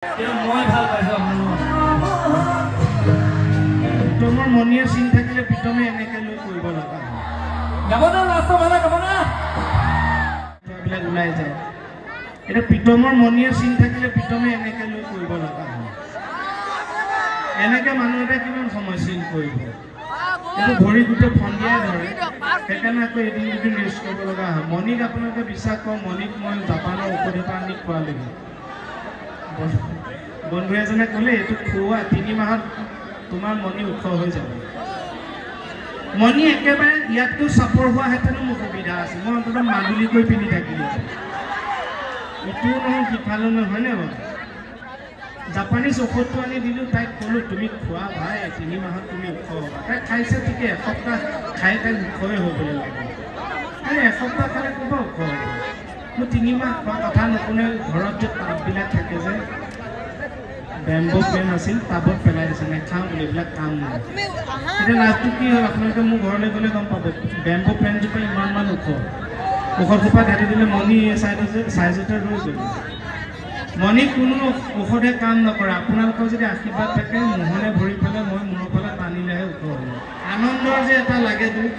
মই ভাল পাইছো প্ৰীতমৰ মনিয়ে চিন থাকিলে প্ৰীতমে এনেকে লৈ কৰিব লগা গাব না লাষ্ট ভালে গাব না এইবিলাক ওলাই যায় এটা প্ৰীতমৰ মনিয়ে চিন থাকিলে প্ৰীতমে এনেকে লৈ কৰিব লগা এনেকে মানুহ এটা কিমান সময় চিন কৰিব এইটো ভৰি গোটেই ফন্দিয়াই ধৰে সেইকাৰণে আকৌ এদিন দুদিন ৰেষ্ট কৰিব লগা হয় মনিক আপোনালোকে বিশ্বাস কৰক মনিক মই জাপানৰ ঔষধ এটা আনি খোৱালেগৈ বন্ধু এজনে ক'লে এইটো খুওৱা 3 মাহত তোমাৰ মনি ওখ হৈ যাব মনি একেবাৰে ইয়াতকৈ চাপৰ হোৱা হেতেনো মোৰ সুবিধা আছে মই অন্তত মাদুলি কৈ পিন্ধি থাকিলো ইটোও নহয় সিফালো নহয়নে বাৰু জাপানীজ ঔষধটো আনি দিলোঁ তাইক ক'লোঁ তুমি খোৱা ভাই 3 মাহত তুমি ওখ হ'বা তাই খাইছে ঠিকে এসপ্তাহ খাই তাই ওখই হ'বলৈ লাগে খালি এসপ্তাহ খালে ক'ব ওখ হ'ব মোৰ 3 মাহ খোৱা কথা নুশুনে ঘৰত যে টাববিলাক থাকে যে বেম্বো পেন আছিল টাবত পেলাই দিছে নেখাওঁ বুলি এইবিলাক কাম নাই এতিয়া লাষ্টটো কি হ'ল আপোনালোকে মোৰ ঘৰলৈ গ'লে গম পাব বেম্বো পেনজোপা ইমানমান ওখ ঔষধজোপা ঢালি দিলে মনি এই চাইজতে ৰৈ গ'ল মনি কোনো ঔষধে কাম নকৰে আপোনালোকৰ যদি আশীৰ্বাদ থাকে মোহনে ভৰি পেলাই মই মূৰৰ ফালে টানিলেহে ওখ হ'ব আনন্দৰ যে এটা লাগে দুখ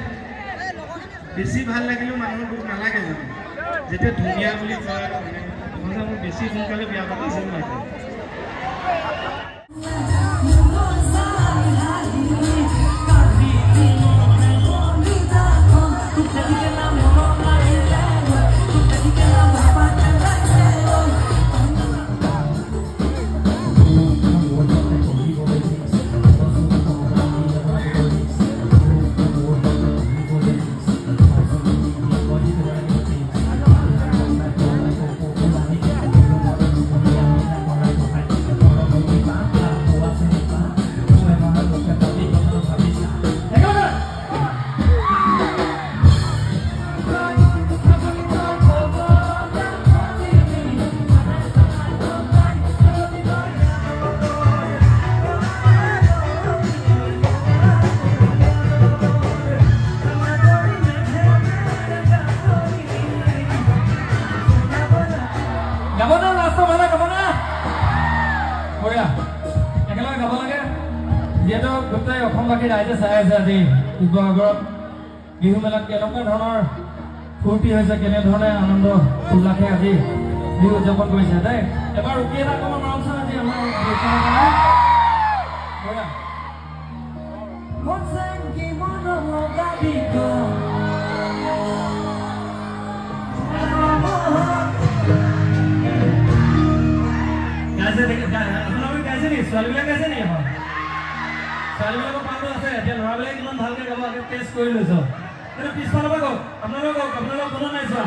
বেছি ভাল লাগিলেও মানুহৰ দুখ নালাগে জানো যেতিয়া ধুনীয়া বুলি কয় মোৰ বেছি সোনকালে বিয়া পাতিছিল লাগে অসমবাসী ৰাইজে চাই আছে আজি শিৱসাগৰত বিহু মেলাত কেনেকুৱা ধৰণৰ ফূৰ্তি হৈছে কেনেধৰণে আনন্দ উল্লাসে আজি বিহু উদযাপন কৰিছে দেই এবাৰ ৰখি এটা কম মাৰকচোন আজি আমাৰ আপোনালোকে গাইছে নেকি ছোৱালীবিলাক গাইছে নেকি এখন ছোৱালীবিলাকৰ পাতো আছে এতিয়া ল'ৰাবিলাক ইমান ভালকে গাব আগে টেষ্ট কৰি লৈছ কিন্তু পিছফালৰ পৰা কওক আপোনালোকক কোনো নাই চোৱা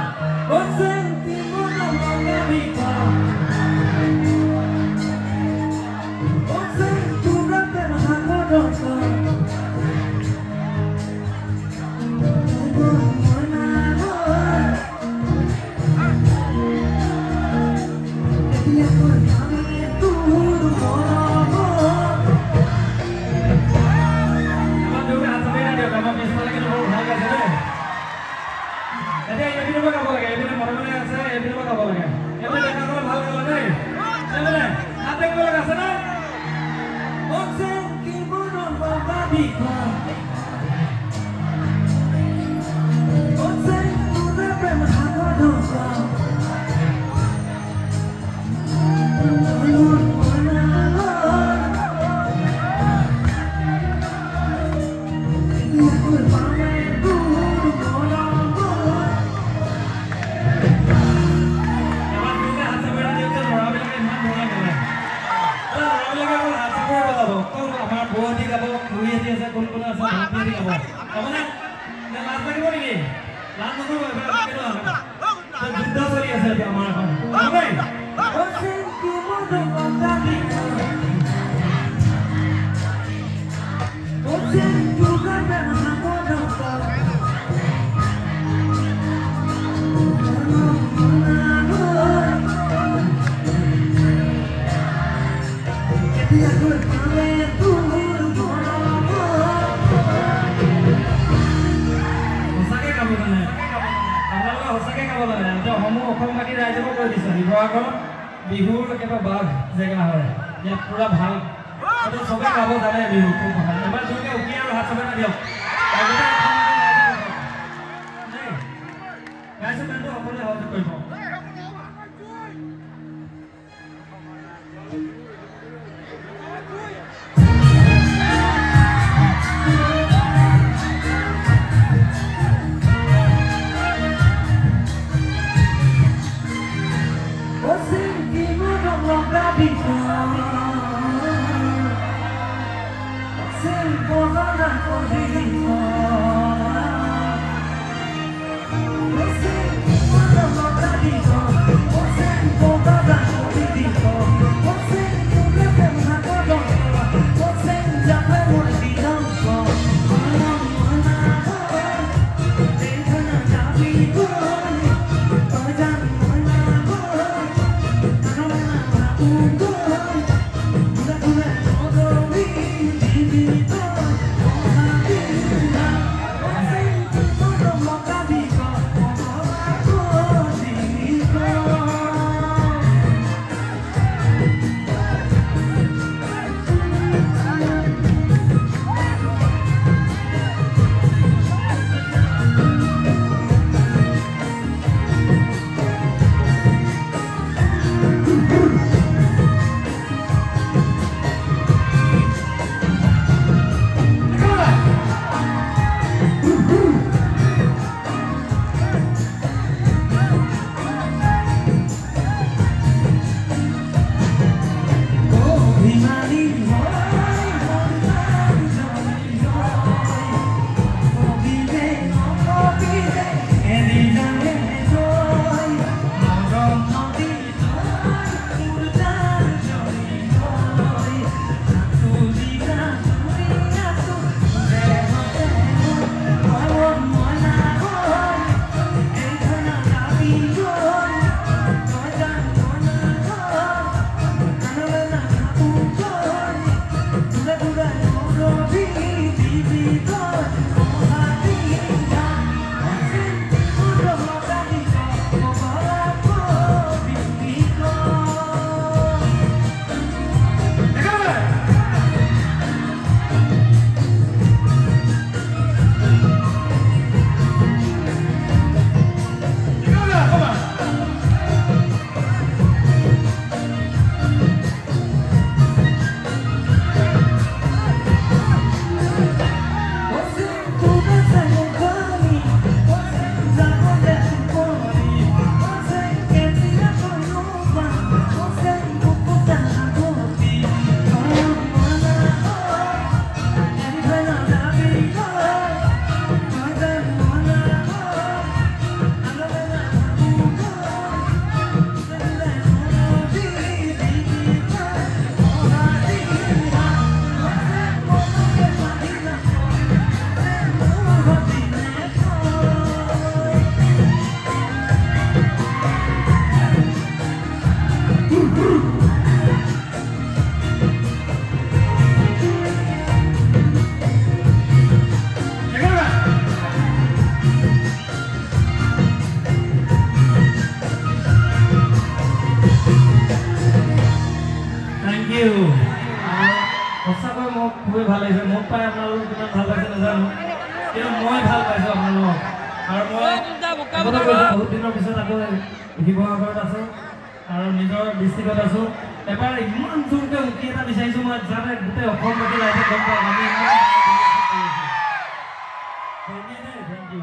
অসমবাসী ৰাইজক কৈ দিছে শিৱসাগৰত বিহুৰ কেইটা বাঘ জেগা হয় ইয়াত পুৰা ভাল এইটো চবে গাব জানে বিহু খুব ভাল এবাৰ জোৰকে উকি আৰু হাত চবে দিয়ক গাইছে বেণ্ডটো সকলোৱে সহযোগ কৰিব সঁচাকৈ মোক খুবেই ভাল লাগিছে মোক পাই আপোনালোক কিমান ভাল লাগিছে নাজানো কিন্তু মই ভাল পাইছোঁ আপোনালোকক আৰু মই বহুত দিনৰ পিছত আকৌ শিৱসাগৰত আছোঁ আৰু নিজৰ ডিষ্ট্ৰিক্টত আছোঁ এবাৰ ইমান জোৰকৈ উকি এটা বিচাৰিছোঁ মই যাতে গোটেই অসমবাসী ৰাইজে গম পাওক আমি ইমান থেংক ইউ